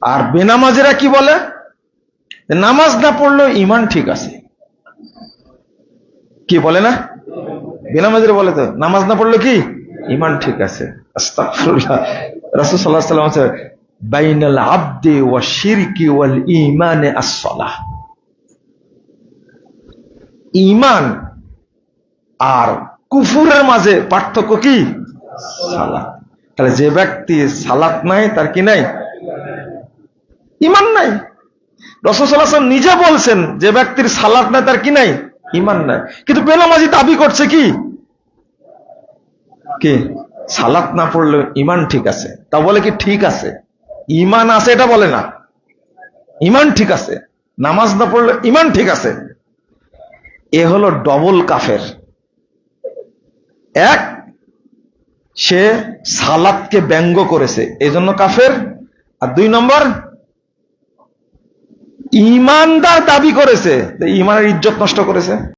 আর বেনামাজিরা কি বলে? নামাজ না পড়লেও ঈমান ঠিক আছে। কি বলে না? বেনামাজিরা বলে তো নামাজ না পড়লে কি ঈমান ঠিক আছে। আস্তাগফিরুল্লাহ। রাসূল সাল্লাল্লাহু আলাইহি ওয়াসাল্লাম বলেন, বাইনাল আবদি ওয়া শিরকি ওয়াল ঈমানে আস-সালাহ। ঈমান আর কুফরের মাঝে পার্থক্য কি? সালাত। তাহলে যে ব্যক্তি সালাত নাই তার কি নাই? ঈমান নাই। রাসূল সাল্লাল্লাহু আলাইহি ওয়াসাল্লাম নিজে বলছেন যে ব্যক্তির সালাত নাই তার কি নাই? ঈমান নাই। কিন্তু বেনামাজি দাবি করছে কি কি সালাত না পড়লে ঈমান ঠিক আছে। তা বলে কি ঠিক আছে? ঈমান আছে এটা বলে না, ঈমান ঠিক আছে। নামাজ না পড়লে ঈমান ঠিক আছে। এ হলো ডবল কাফের। এক, সে সালাতকে ব্যঙ্গ করেছে এজন্য কাফের। আর দুই নম্বর, ঈমানদার দাবি করেছে, ঈমানের ইজ্জত নষ্ট করেছে।